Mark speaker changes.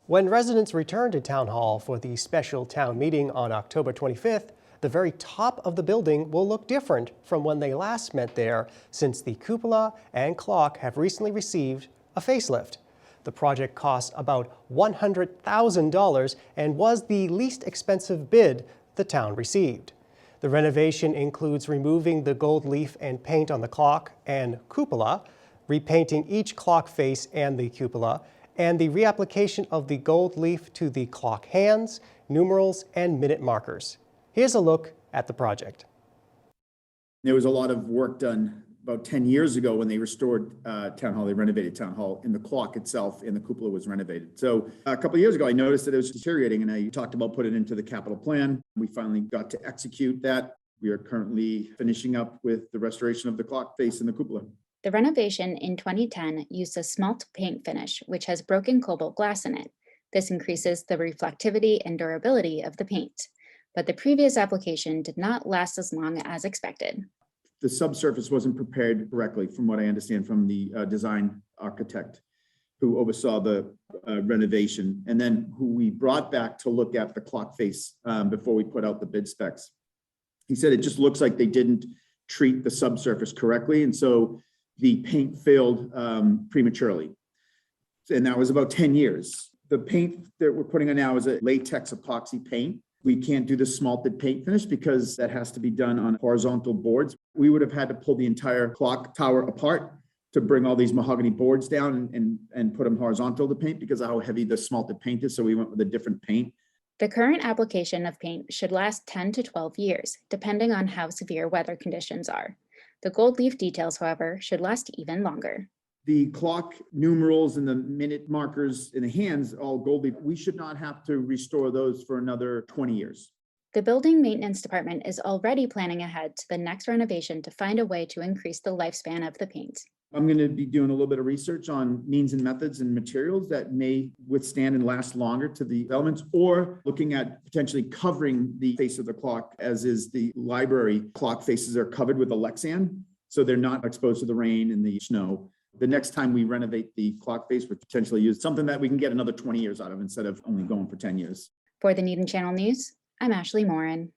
Speaker 1: When residents return to Town Hall for the special town meeting on October 25th, the very top of the building will look different from when they last met there, since the cupola and clock have recently received a facelift. The project cost about $100,000 and was the least expensive bid the town received. The renovation includes removing the gold leaf and paint on the clock and cupola, repainting each clock face and the cupola, and the reapplication of the gold leaf to the clock hands, numerals, and minute markers. Here's a look at the project.
Speaker 2: There was a lot of work done about 10 years ago when they restored Town Hall. They renovated Town Hall, and the clock itself and the cupola was renovated. So a couple of years ago, I noticed that it was deteriorating, and I talked about putting it into the capital plan. We finally got to execute that. We are currently finishing up with the restoration of the clock face and the cupola.
Speaker 3: The renovation in 2010 used a smalt paint finish, which has broken cobalt glass in it. This increases the reflectivity and durability of the paint. But the previous application did not last as long as expected.
Speaker 2: The subsurface wasn't prepared correctly, from what I understand from the design architect who oversaw the renovation, and then who we brought back to look at the clock face before we put out the bid specs. He said it just looks like they didn't treat the subsurface correctly, and so the paint failed prematurely. And that was about 10 years. The paint that we're putting on now is a latex epoxy paint. We can't do the smalted paint finish because that has to be done on horizontal boards. We would have had to pull the entire clock tower apart to bring all these mahogany boards down and put them horizontal to paint because of how heavy the smalted paint is. So we went with a different paint.
Speaker 3: The current application of paint should last 10 to 12 years, depending on how severe weather conditions are. The gold leaf details, however, should last even longer.
Speaker 2: The clock numerals and the minute markers in the hands, all gold leaf, we should not have to restore those for another 20 years.
Speaker 3: The building maintenance department is already planning ahead to the next renovation to find a way to increase the lifespan of the paint.
Speaker 2: I'm going to be doing a little bit of research on means and methods and materials that may withstand and last longer to the elements, or looking at potentially covering the face of the clock, as is the library clock faces are covered with a Lexan, so they're not exposed to the rain and the snow. The next time we renovate the clock face, we potentially use something that we can get another 20 years out of instead of only going for 10 years.
Speaker 3: For the Needham Channel News, I'm Ashley Morin.